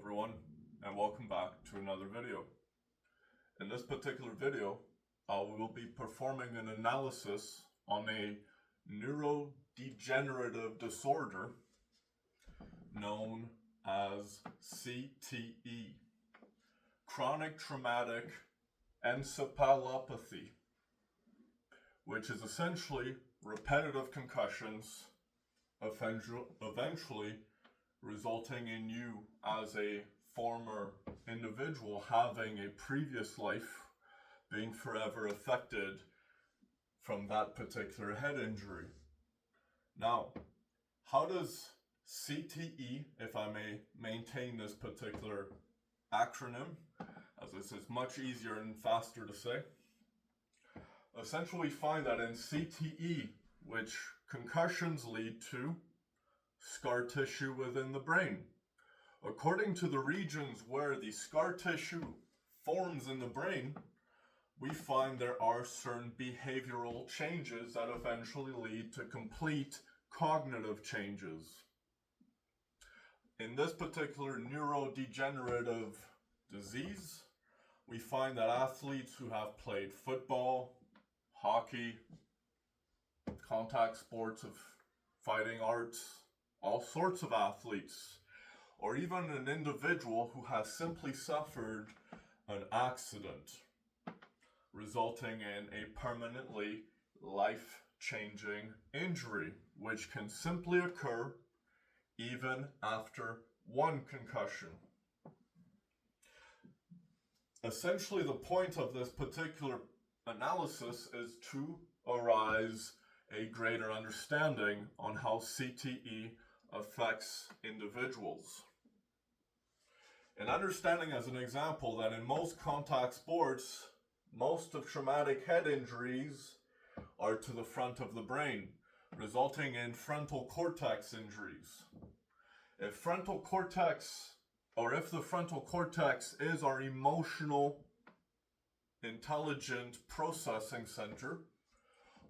everyone, and welcome back to another video. In this particular video, we will be performing an analysis on a neurodegenerative disorder known as CTE, Chronic Traumatic Encephalopathy, which is essentially repetitive concussions eventually resulting in you as a former individual having a previous life being forever affected from that particular head injury. Now, how does CTE, if I may maintain this particular acronym, as this is much easier and faster to say, essentially we find that in CTE, which concussions lead to scar tissue within the brain. According to the regions where the scar tissue forms in the brain, we find there are certain behavioral changes that eventually lead to complete cognitive changes. In this particular neurodegenerative disease, we find that athletes who have played football, hockey, contact sports of fighting arts, all sorts of athletes, or even an individual who has simply suffered an accident resulting in a permanently life-changing injury, which can simply occur even after one concussion. Essentially, the point of this particular analysis is to arise a greater understanding on how CTE affects individuals. And understanding as an example that in most contact sports, most of traumatic head injuries are to the front of the brain, resulting in frontal cortex injuries. If the frontal cortex is our emotional, intelligent processing center,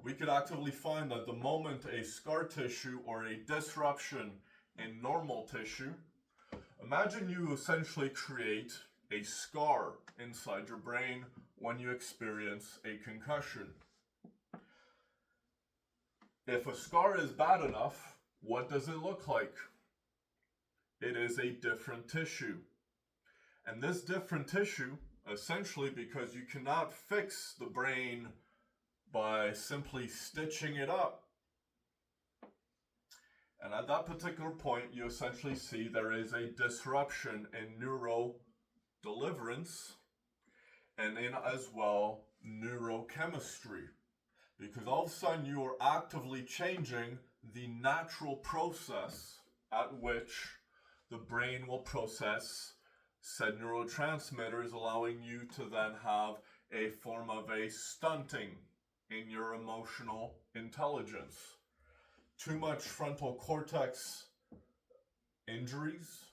we could actively find that the moment a scar tissue or a disruption in normal tissue, imagine you essentially create a scar inside your brain when you experience a concussion. If a scar is bad enough, what does it look like? It is a different tissue. And this different tissue, essentially because you cannot fix the brain by simply stitching it up. And at that particular point, you essentially see there is a disruption in neurodeliverance and in as well neurochemistry. Because all of a sudden you are actively changing the natural process at which the brain will process said neurotransmitters, allowing you to then have a form of a stunting in your emotional intelligence. Too much frontal cortex injuries,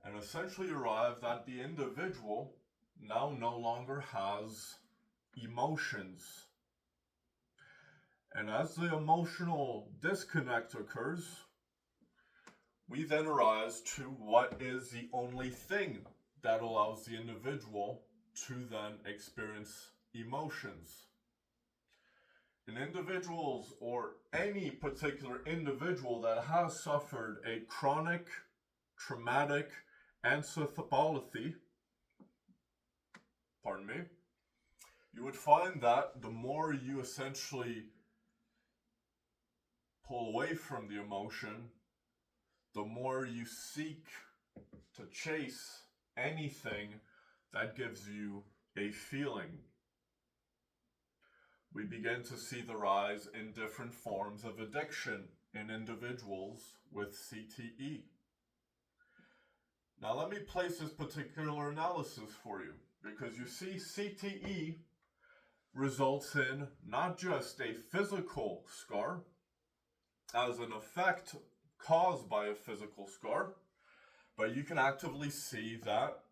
and essentially arrive that the individual now no longer has emotions. And as the emotional disconnect occurs, we then arise to what is the only thing that allows the individual to then experience emotions. In individuals, or any particular individual that has suffered a chronic traumatic encephalopathy, you would find that the more you essentially pull away from the emotion, the more you seek to chase anything that gives you a feeling. We begin to see the rise in different forms of addiction in individuals with CTE. Now let me place this particular analysis for you, because you see CTE results in not just a physical scar as an effect caused by a physical scar, but you can actively see that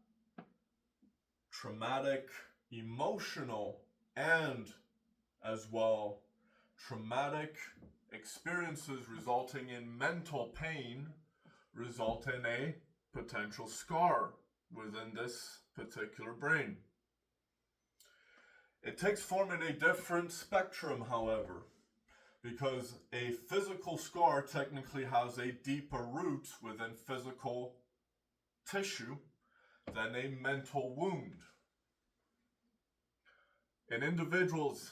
traumatic, emotional, and as well traumatic experiences resulting in mental pain result in a potential scar within this particular brain. It takes form in a different spectrum, however, because a physical scar technically has a deeper root within physical tissue than a mental wound. In individuals,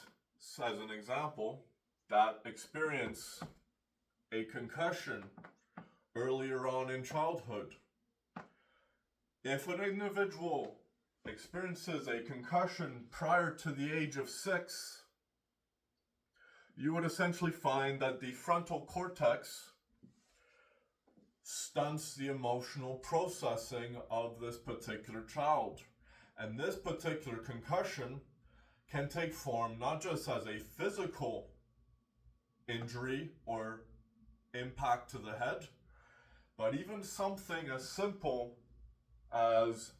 as an example, that experience a concussion earlier on in childhood, if an individual experiences a concussion prior to the age of 6, you would essentially find that the frontal cortex stunts the emotional processing of this particular child. And this particular concussion can take form not just as a physical injury or impact to the head, but even something as simple as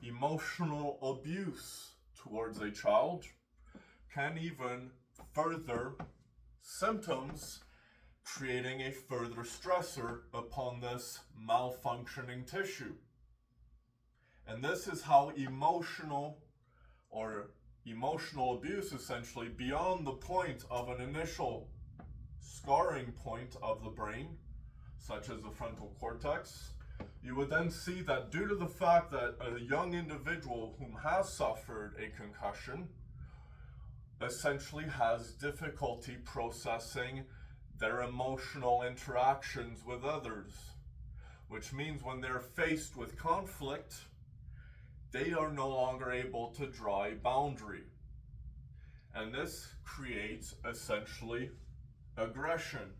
emotional abuse towards a child can even further symptoms, creating a further stressor upon this malfunctioning tissue. And this is how emotional abuse, essentially beyond the point of an initial scarring point of the brain, such as the frontal cortex, you would then see that due to the fact that a young individual whom has suffered a concussion essentially has difficulty processing their emotional interactions with others, which means when they're faced with conflict, they are no longer able to draw a boundary. And this creates essentially aggression.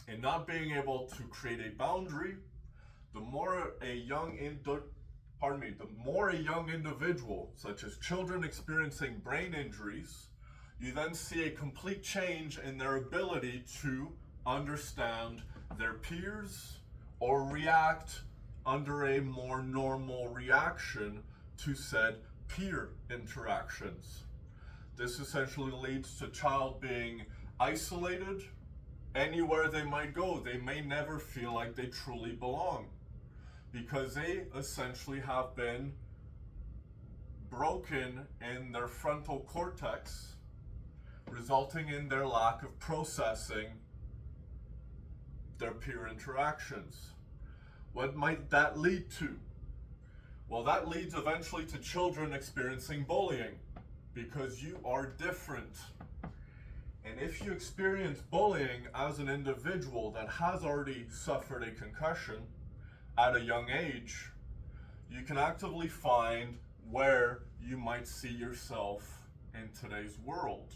In not being able to create a boundary, the more a young individual, such as children experiencing brain injuries, you then see a complete change in their ability to understand their peers or react under a more normal reaction to said peer interactions. This essentially leads to child being isolated. Anywhere they might go, they may never feel like they truly belong, because they essentially have been broken in their frontal cortex, resulting in their lack of processing their peer interactions. What might that lead to? Well, that leads eventually to children experiencing bullying, because you are different. And if you experience bullying as an individual that has already suffered a concussion at a young age, you can actively find where you might see yourself in today's world.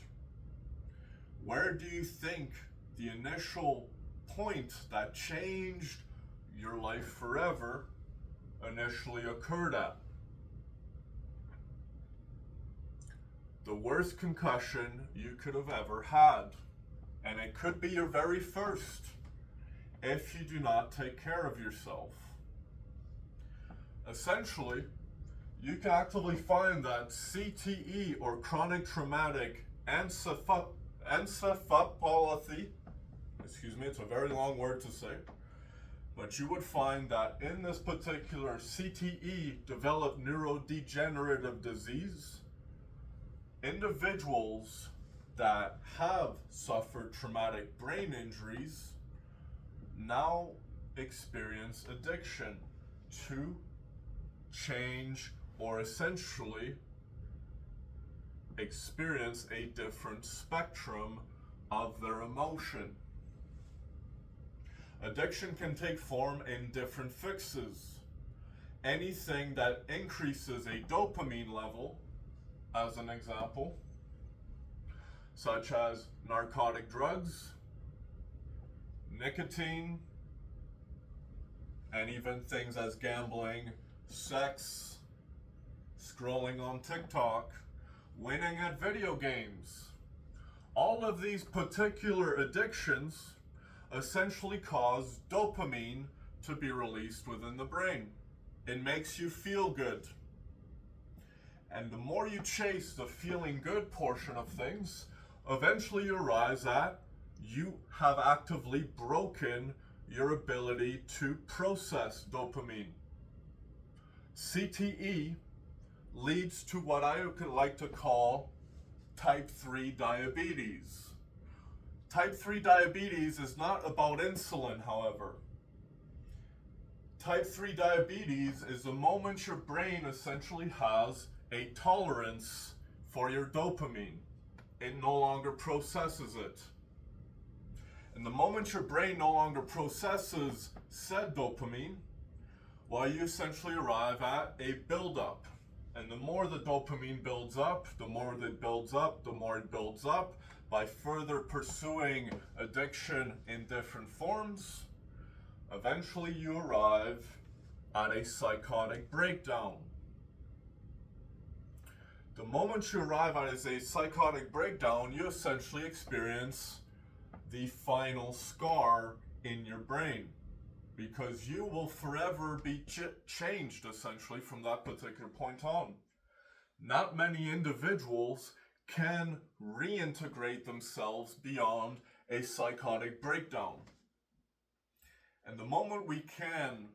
Where do you think the initial point that changed your life forever initially occurred at? The worst concussion you could have ever had. And it could be your very first if you do not take care of yourself. Essentially, you can actively find that CTE, or chronic traumatic encephalopathy, it's a very long word to say, but you would find that in this particular CTE, developed neurodegenerative disease, individuals that have suffered traumatic brain injuries now experience addiction to change, or essentially experience a different spectrum of their emotion. Addiction can take form in different fixes. Anything that increases a dopamine level, as an example, such as narcotic drugs, nicotine, and even things as gambling, sex, scrolling on TikTok, winning at video games. All of these particular addictions essentially cause dopamine to be released within the brain. It makes you feel good. And the more you chase the feeling good portion of things, eventually you realize that you have actively broken your ability to process dopamine. CTE leads to what I could like to call type 3 diabetes. Type 3 diabetes is not about insulin, however. Type 3 diabetes is the moment your brain essentially has a tolerance for your dopamine. It no longer processes it. And the moment your brain no longer processes said dopamine, well, you essentially arrive at a buildup. And the more the dopamine builds up, the more it builds up, the more it builds up. By further pursuing addiction in different forms, eventually you arrive at a psychotic breakdown. The moment you arrive at a psychotic breakdown, you essentially experience the final scar in your brain, because you will forever be changed essentially from that particular point on. Not many individuals can reintegrate themselves beyond a psychotic breakdown. And the moment we can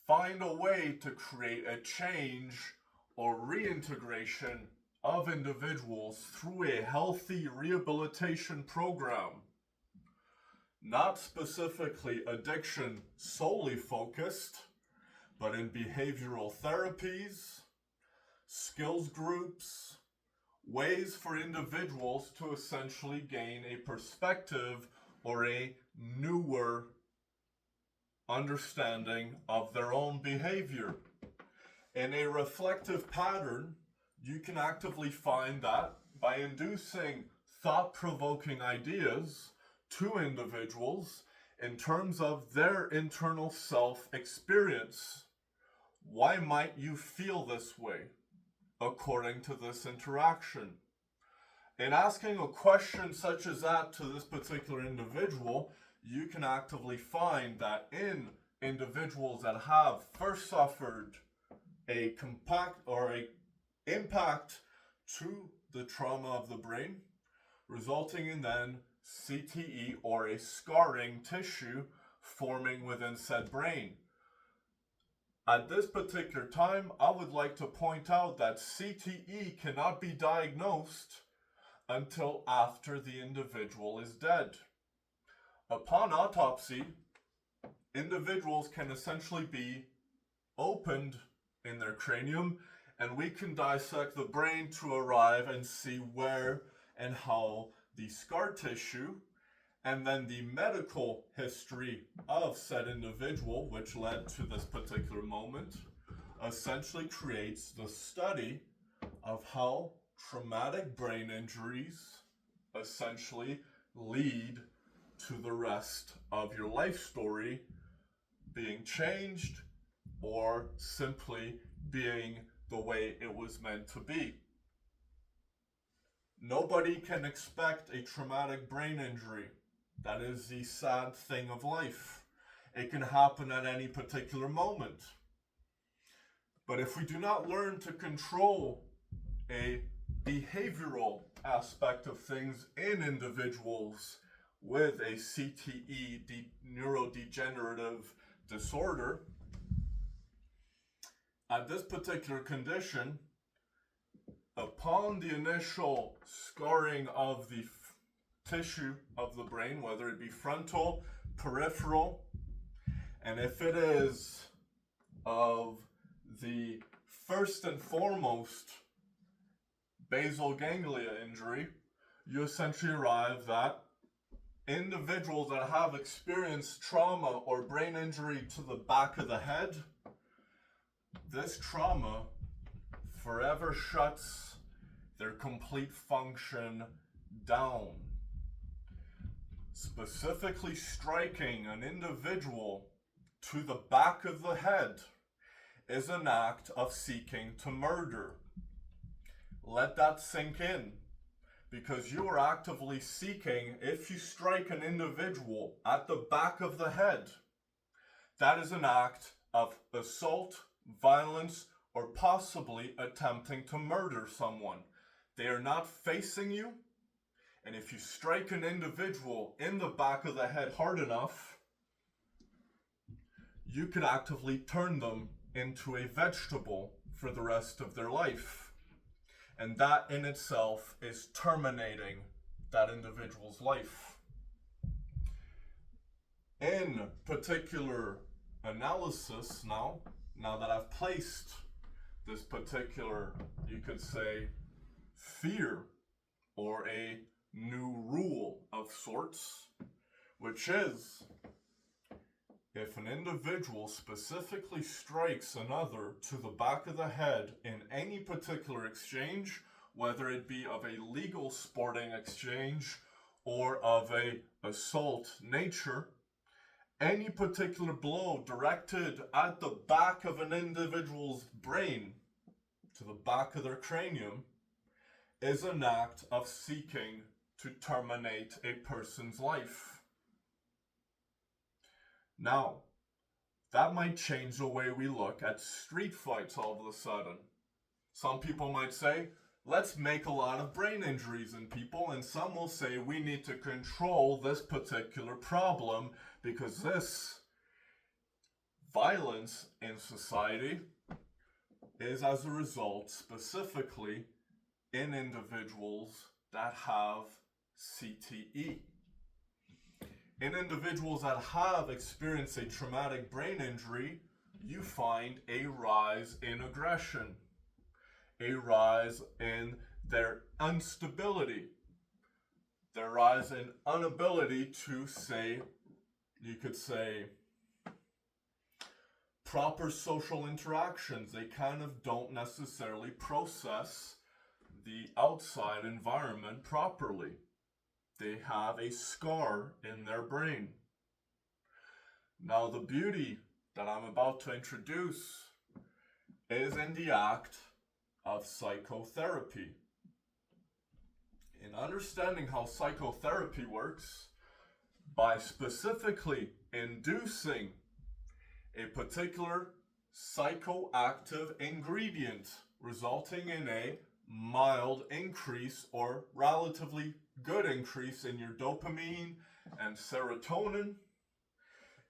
find a way to create a change or reintegration of individuals through a healthy rehabilitation program, not specifically addiction solely focused, but in behavioral therapies, skills groups, ways for individuals to essentially gain a perspective or a newer understanding of their own behavior. In a reflective pattern, you can actively find that by inducing thought-provoking ideas to individuals in terms of their internal self-experience. Why might you feel this way according to this interaction? In asking a question such as that to this particular individual, you can actively find that in individuals that have first suffered a compact or a impact to the trauma of the brain, resulting in then CTE or a scarring tissue forming within said brain. At this particular time, I would like to point out that CTE cannot be diagnosed until after the individual is dead. Upon autopsy, individuals can essentially be opened in their cranium, and we can dissect the brain to arrive and see where and how the scar tissue and then the medical history of said individual, which led to this particular moment, essentially creates the study of how traumatic brain injuries essentially lead to the rest of your life story being changed or simply being the way it was meant to be. Nobody can expect a traumatic brain injury. That is the sad thing of life. It can happen at any particular moment. But if we do not learn to control a behavioral aspect of things in individuals with a CTE, neurodegenerative disorder, at this particular condition, upon the initial scarring of the tissue of the brain, whether it be frontal, peripheral, and if it is of the first and foremost basal ganglia injury, you essentially arrive at individuals that have experienced trauma or brain injury to the back of the head. This trauma forever shuts their complete function down. Specifically striking an individual to the back of the head is an act of seeking to murder. Let that sink in, because you are actively seeking, if you strike an individual at the back of the head, that is an act of assault, violence, or possibly attempting to murder someone. They are not facing you, and if you strike an individual in the back of the head hard enough, you could actively turn them into a vegetable for the rest of their life. And that in itself is terminating that individual's life. In particular analysis now that I've placed this particular, you could say, fear or a new rule of sorts, which is if an individual specifically strikes another to the back of the head in any particular exchange, whether it be of a legal sporting exchange or of a assault nature, any particular blow directed at the back of an individual's brain, to the back of their cranium, is an act of seeking to terminate a person's life. Now, that might change the way we look at street fights all of a sudden. Some people might say, let's make a lot of brain injuries in people, and some will say we need to control this particular problem because this violence in society is as a result specifically in individuals that have CTE. In individuals that have experienced a traumatic brain injury, you find a rise in aggression, a rise in their instability, their rise in inability to say, you could say, proper social interactions. They kind of don't necessarily process the outside environment properly. They have a scar in their brain. Now, the beauty that I'm about to introduce is in the act of psychotherapy. In understanding how psychotherapy works, by specifically inducing a particular psychoactive ingredient resulting in a mild increase or relatively good increase in your dopamine and serotonin.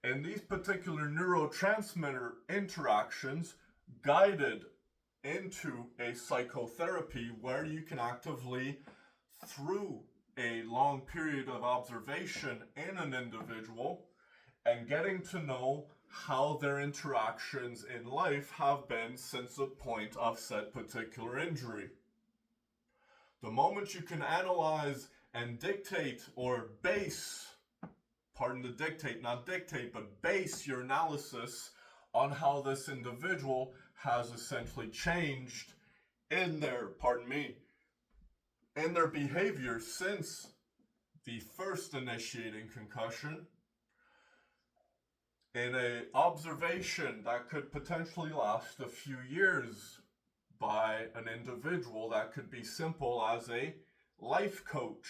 And these particular neurotransmitter interactions guided into a psychotherapy where you can actively, through a long period of observation in an individual and getting to know how their interactions in life have been since the point of said particular injury. The moment you can analyze and dictate or base, pardon the dictate, not dictate, but base your analysis on how this individual has essentially changed in their, in their behavior since the first initiating concussion, in an observation that could potentially last a few years by an individual that could be simple as a life coach.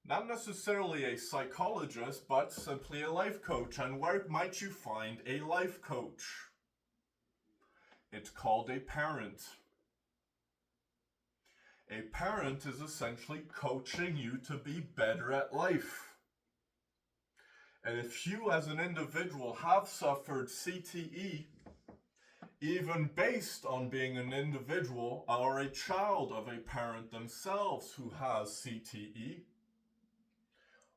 Not necessarily a psychologist, but simply a life coach. And where might you find a life coach? It's called a parent. A parent is essentially coaching you to be better at life. And if you as an individual have suffered CTE, even based on being an individual or a child of a parent themselves who has CTE,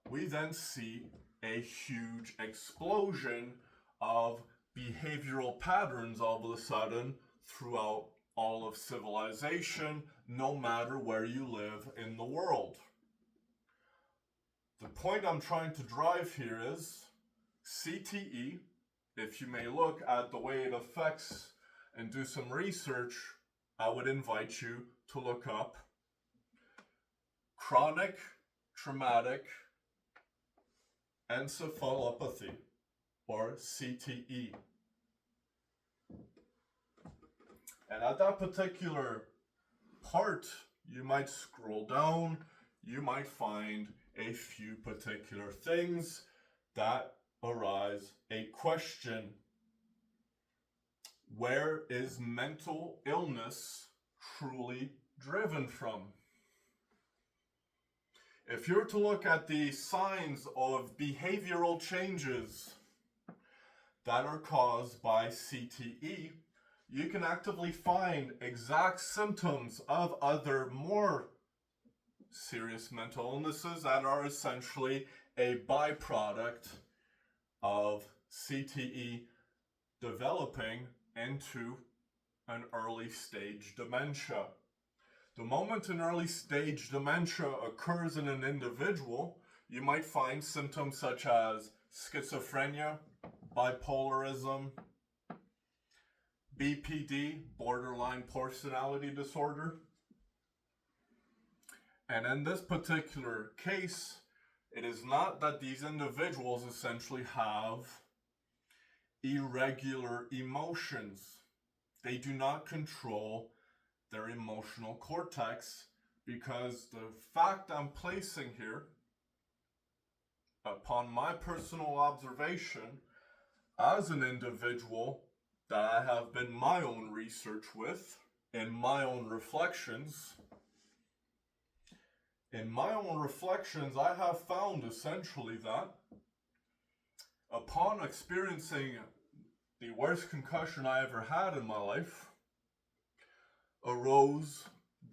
we then see a huge explosion of behavioral patterns all of a sudden throughout all of civilization, no matter where you live in the world. The point I'm trying to drive here is CTE, if you may look at the way it affects and do some research, I would invite you to look up Chronic Traumatic Encephalopathy, or CTE. And at that particular part, you might scroll down, you might find a few particular things that arise a question. Where is mental illness truly driven from? If you're to look at the signs of behavioral changes that are caused by CTE, you can actively find exact symptoms of other more serious mental illnesses that are essentially a byproduct of CTE developing into an early stage dementia. The moment an early stage dementia occurs in an individual, you might find symptoms such as schizophrenia, bipolarism, BPD, borderline personality disorder. And in this particular case, it is not that these individuals essentially have irregular emotions. They do not control their emotional cortex, because the fact I'm placing here, upon my personal observation as an individual that I have been my own research with, in my own reflections, I have found essentially that upon experiencing the worst concussion I ever had in my life, arose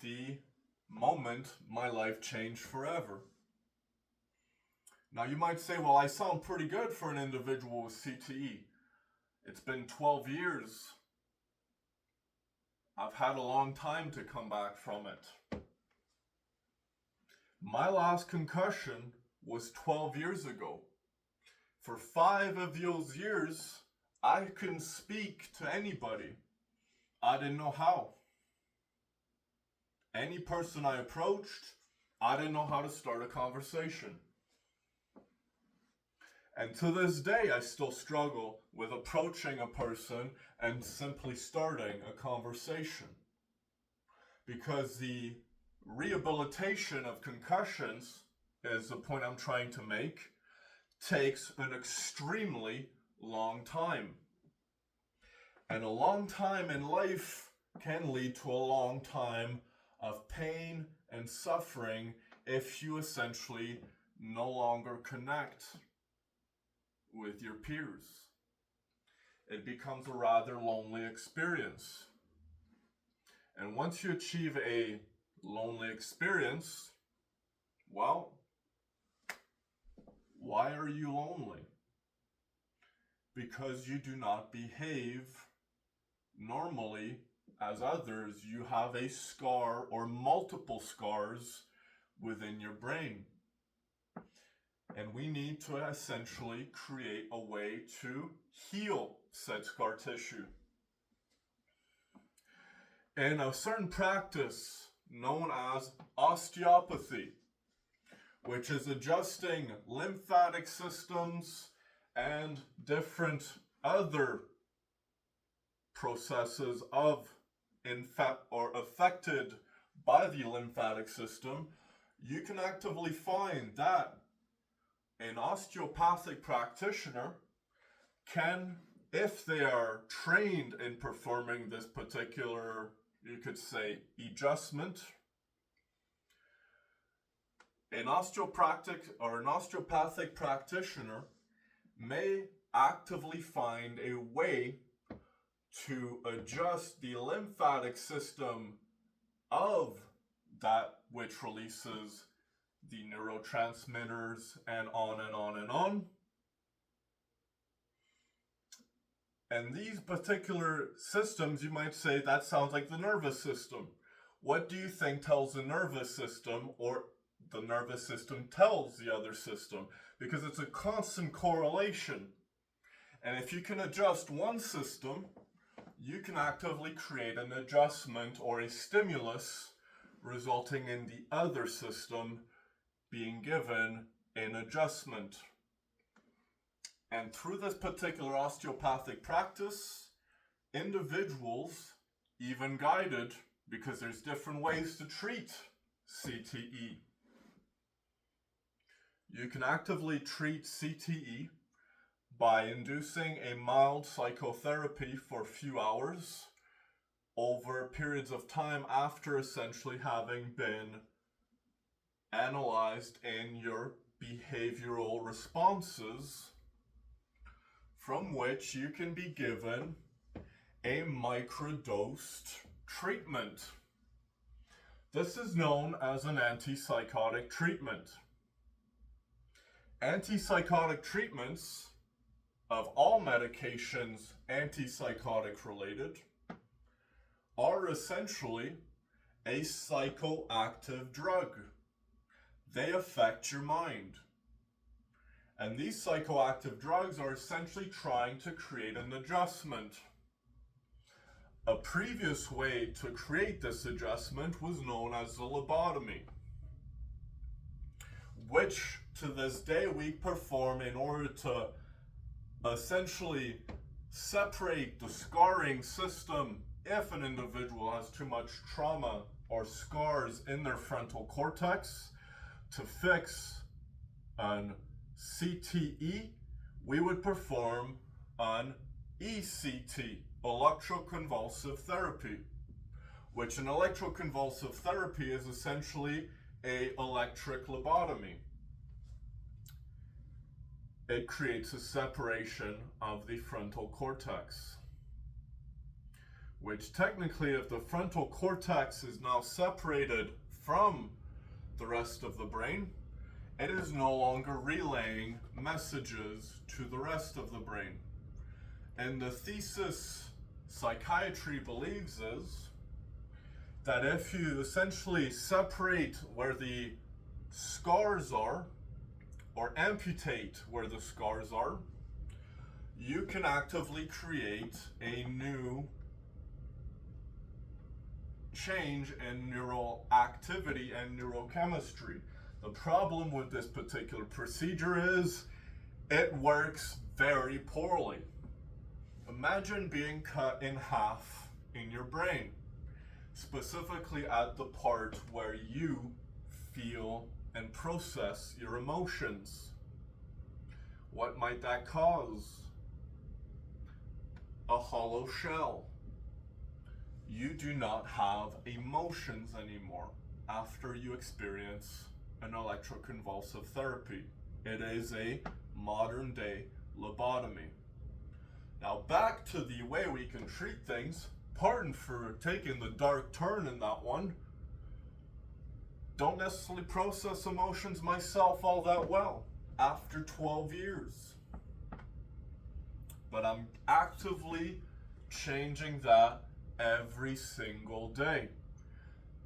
the moment my life changed forever. Now you might say, well, I sound pretty good for an individual with CTE. It's been 12 years. I've had a long time to come back from it. My last concussion was 12 years ago. For 5 of those years, I couldn't speak to anybody. I didn't know how. Any person I approached, I didn't know how to start a conversation. And to this day, I still struggle with approaching a person and simply starting a conversation. Because the rehabilitation of concussions, is the point I'm trying to make, takes an extremely long time. And a long time in life can lead to a long time of pain and suffering if you essentially no longer connect with your peers. It becomes a rather lonely experience. And once you achieve a lonely experience, well, why are you lonely? Because you do not behave normally as others. You have a scar or multiple scars within your brain. And we need to essentially create a way to heal said scar tissue. In a certain practice known as osteopathy, which is adjusting lymphatic systems and different other processes of affected by the lymphatic system, you can actively find that an osteopathic practitioner can, if they are trained in performing this particular, you could say, adjustment, an osteopathic practitioner may actively find a way to adjust the lymphatic system of that which releases the neurotransmitters, and on and on and on. And these particular systems, you might say, that sounds like the nervous system. What do you think tells the nervous system, or the nervous system tells the other system? Because it's a constant correlation. And if you can adjust one system, you can actively create an adjustment or a stimulus resulting in the other system being given an adjustment. And through this particular osteopathic practice, individuals, even guided, because there's different ways to treat CTE. You can actively treat CTE by inducing a mild psychotherapy for a few hours over periods of time after essentially having been analyzed in your behavioral responses from which you can be given a microdosed treatment. This is known as an antipsychotic treatment. Antipsychotic treatments, of all medications antipsychotic related, are essentially a psychoactive drug. They affect your mind. And these psychoactive drugs are essentially trying to create an adjustment. A previous way to create this adjustment was known as the lobotomy, which to this day we perform in order to essentially separate the scarring system if an individual has too much trauma or scars in their frontal cortex. To fix an CTE, we would perform an ECT, electroconvulsive therapy, which an electroconvulsive therapy is essentially an electric lobotomy. It creates a separation of the frontal cortex, which technically, if the frontal cortex is now separated from the rest of the brain, it is no longer relaying messages to the rest of the brain. And the thesis psychiatry believes is that if you essentially separate where the scars are, or amputate where the scars are, you can actively create a new change in neural activity and neurochemistry. The problem with this particular procedure is it works very poorly. Imagine being cut in half in your brain, specifically at the part where you feel and process your emotions. What might that cause? A hollow shell. You do not have emotions anymore after you experience an electroconvulsive therapy. It is a modern day lobotomy. Now back to the way we can treat things. Pardon for taking the dark turn in that one. Don't necessarily process emotions myself all that well after 12 years. But I'm actively changing that every single day.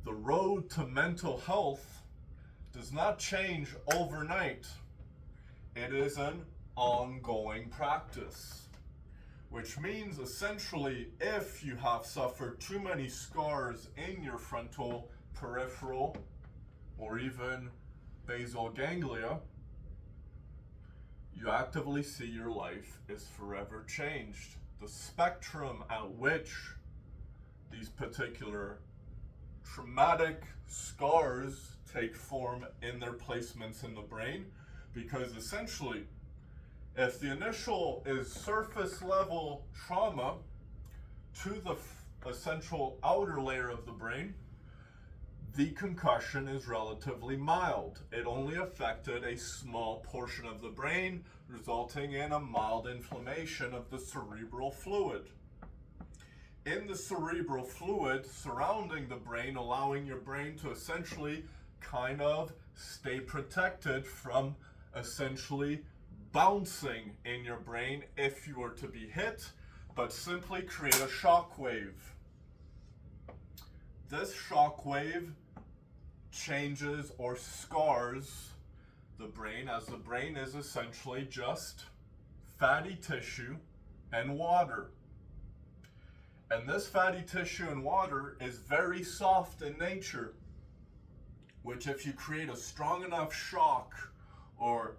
The road to mental health does not change overnight. It is an ongoing practice, which means essentially if you have suffered too many scars in your frontal, peripheral, or even basal ganglia, you actively see your life is forever changed. The spectrum at which these particular traumatic scars take form in their placements in the brain, because essentially if the initial is surface level trauma to the essential outer layer of the brain, the concussion is relatively mild. It only affected a small portion of the brain, resulting in a mild inflammation of the cerebral fluid. In the cerebral fluid surrounding the brain, allowing your brain to essentially kind of stay protected from essentially bouncing in your brain if you were to be hit, but simply create a shock wave. This shock wave changes or scars the brain, as the brain is essentially just fatty tissue and water. And this fatty tissue and water is very soft in nature, which if you create a strong enough shock or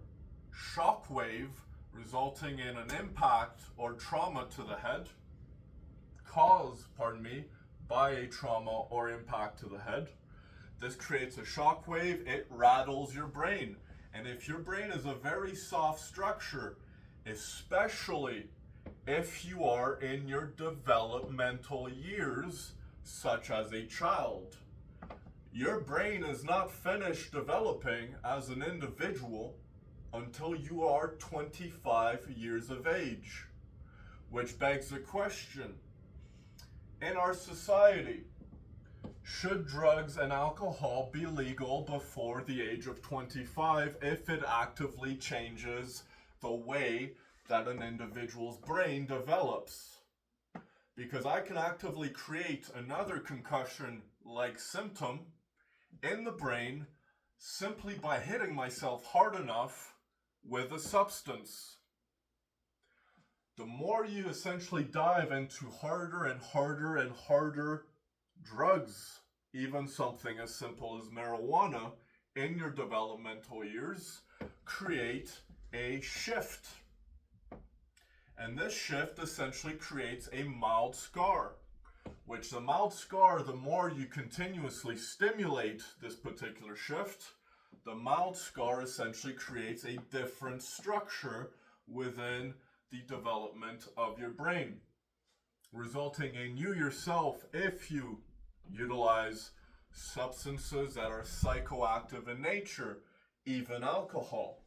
shock wave resulting in an impact or trauma to the head, caused by a trauma or impact to the head, this creates a shock wave. It rattles your brain. And if your brain is a very soft structure, especially if you are in your developmental years, such as a child, your brain is not finished developing as an individual until you are 25 years of age. Which begs the question, in our society, should drugs and alcohol be legal before the age of 25 if it actively changes the way that an individual's brain develops? Because I can actively create another concussion-like symptom in the brain simply by hitting myself hard enough with a substance. The more you essentially dive into harder and harder and harder drugs, even something as simple as marijuana, in your developmental years, create a shift. And this shift essentially creates a mild scar, which the mild scar, the more you continuously stimulate this particular shift, the mild scar essentially creates a different structure within the development of your brain, resulting in you yourself, if you utilize substances that are psychoactive in nature, even alcohol.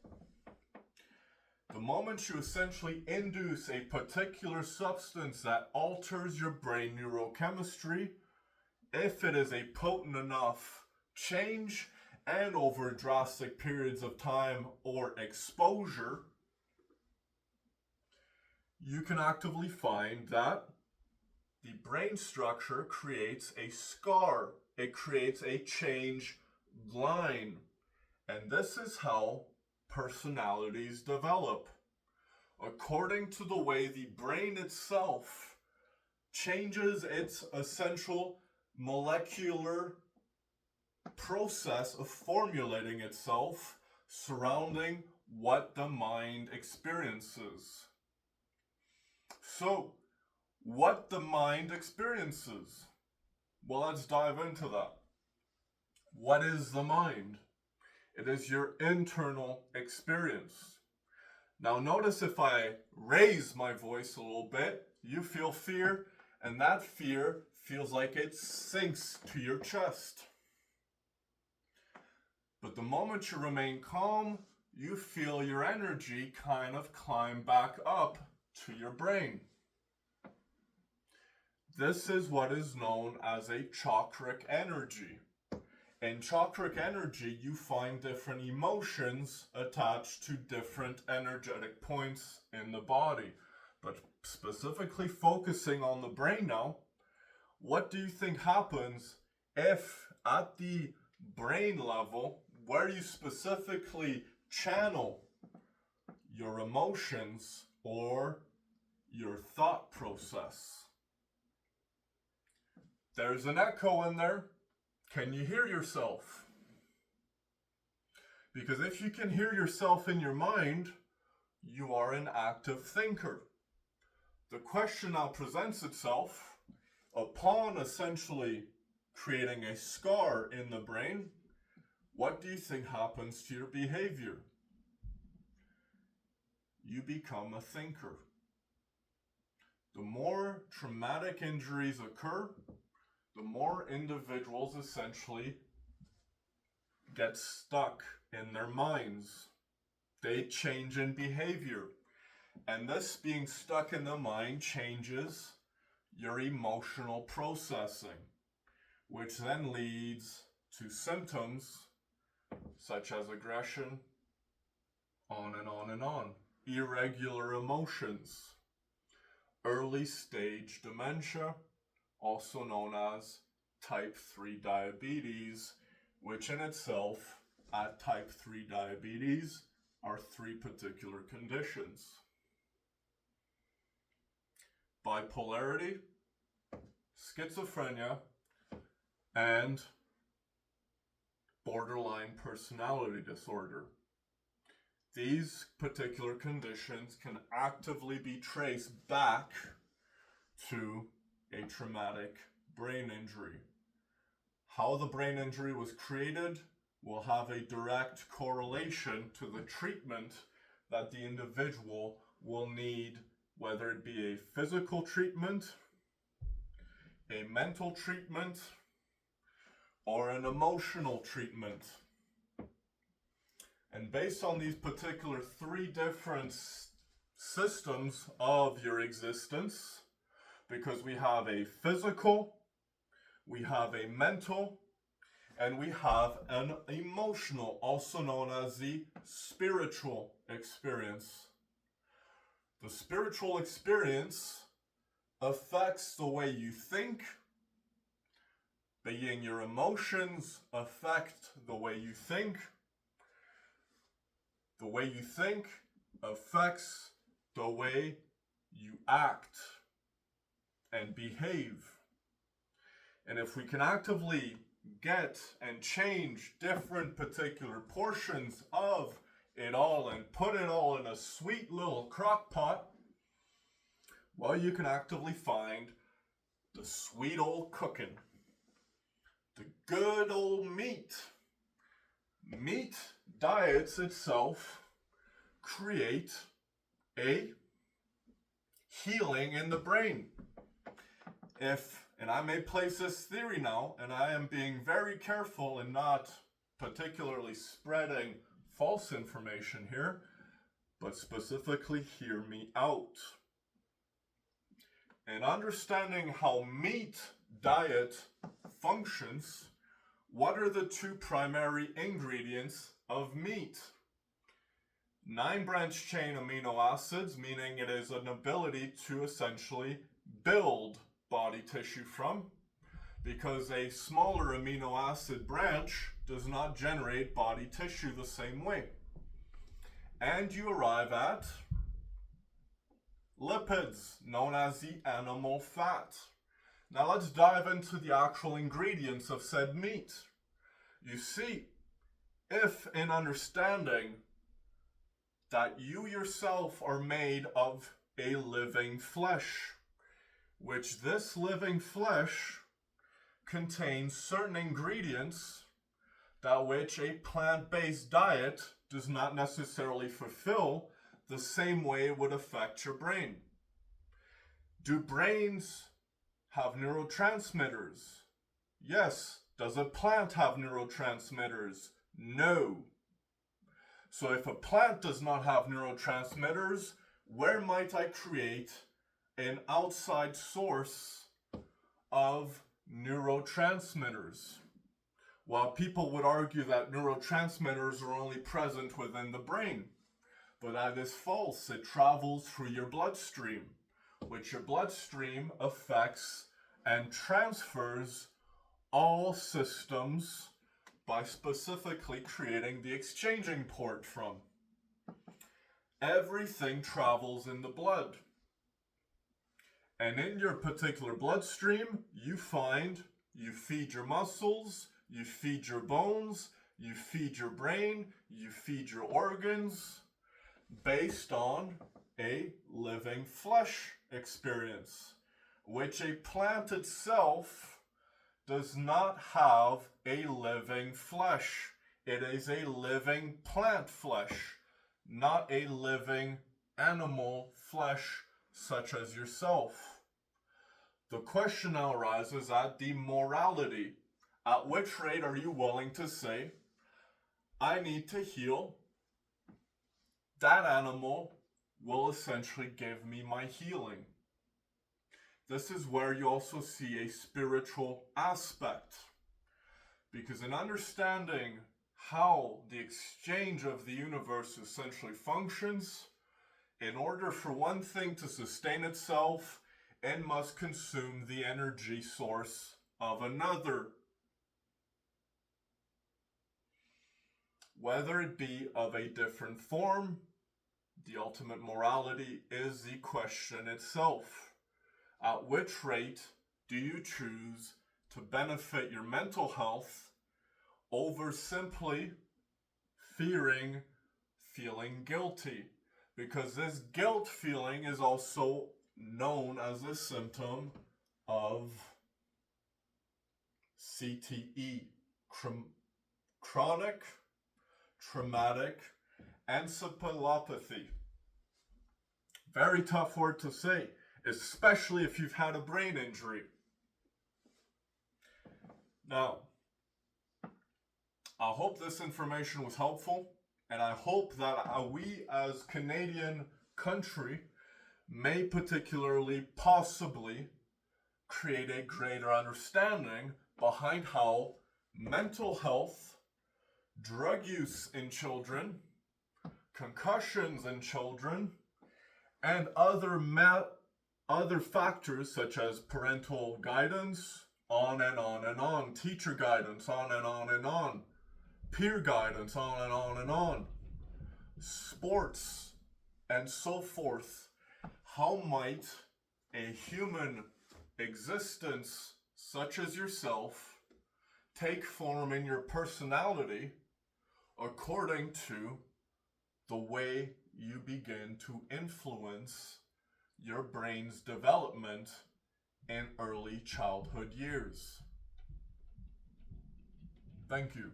The moment you essentially induce a particular substance that alters your brain neurochemistry, if it is a potent enough change and over drastic periods of time or exposure, you can actively find that the brain structure creates a scar. It creates a change line. And this is how personalities develop. According to the way the brain itself changes its essential molecular process of formulating itself surrounding what the mind experiences. So, what the mind experiences? Well, let's dive into that. What is the mind? It is your internal experience. Now notice if I raise my voice a little bit, you feel fear, and that fear feels like it sinks to your chest. But the moment you remain calm, you feel your energy kind of climb back up to your brain. This is what is known as a chakric energy. In chakric energy, you find different emotions attached to different energetic points in the body. But specifically focusing on the brain now, what do you think happens if at the brain level, where you specifically channel your emotions or your thought process? There's an echo in there. Can you hear yourself? Because if you can hear yourself in your mind, you are an active thinker. The question now presents itself upon essentially creating a scar in the brain. What do you think happens to your behavior? You become a thinker. The more traumatic injuries occur, the more individuals essentially get stuck in their minds. They change in behavior. And this being stuck in the mind changes your emotional processing, which then leads to symptoms such as aggression, on and on and on. Irregular emotions, early stage dementia, also known as type 3 diabetes, which in itself, at type 3 diabetes, are 3 particular conditions. Bipolarity, schizophrenia, and borderline personality disorder. These particular conditions can actively be traced back to a traumatic brain injury. How the brain injury was created will have a direct correlation to the treatment that the individual will need, whether it be a physical treatment, a mental treatment, or an emotional treatment. And based on these particular three different systems of your existence, because we have a physical, we have a mental, and we have an emotional, also known as the spiritual experience. The spiritual experience affects the way you think, being your emotions affect the way you think. The way you think affects the way you act and behave. And if we can actively get and change different particular portions of it all and put it all in a sweet little crock pot, well, you can actively find the sweet old cooking, the good old meat. Meat diets itself create a healing in the brain. And I may place this theory now, and I am being very careful and not particularly spreading false information here, but specifically hear me out. In understanding how meat diet functions, what are the two primary ingredients of meat? 9 branch chain amino acids, meaning it is an ability to essentially build body tissue from, because a smaller amino acid branch does not generate body tissue the same way. And you arrive at lipids, known as the animal fat. Now let's dive into the actual ingredients of said meat. You see, if in understanding that you yourself are made of a living flesh, which this living flesh contains certain ingredients that which a plant-based diet does not necessarily fulfill the same way it would affect your brain. Do brains have neurotransmitters? Yes. Does a plant have neurotransmitters? No. So if a plant does not have neurotransmitters, where might I create an outside source of neurotransmitters? While people would argue that neurotransmitters are only present within the brain, but that is false. It travels through your bloodstream, which your bloodstream affects and transfers all systems by specifically creating the exchanging port from. Everything travels in the blood. And in your particular bloodstream, you feed your muscles, you feed your bones, you feed your brain, you feed your organs, based on a living flesh experience, which a plant itself does not have a living flesh. It is a living plant flesh, not a living animal flesh such as yourself. The question now arises at the morality. At which rate are you willing to say, I need to heal? That animal will essentially give me my healing. This is where you also see a spiritual aspect. Because in understanding how the exchange of the universe essentially functions, in order for one thing to sustain itself, it must consume the energy source of another. Whether it be of a different form, the ultimate morality is the question itself. At which rate do you choose to benefit your mental health over simply feeling guilty? Because this guilt feeling is also known as a symptom of CTE, chronic traumatic encephalopathy. Very tough word to say, especially if you've had a brain injury. Now, I hope this information was helpful. And I hope that we as Canadian country may particularly possibly create a greater understanding behind how mental health, drug use in children, concussions in children, and other factors such as parental guidance, on and on and on, teacher guidance, on and on and on, peer guidance, on and on and on, sports, and so forth. How might a human existence such as yourself take form in your personality according to the way you begin to influence your brain's development in early childhood years? Thank you.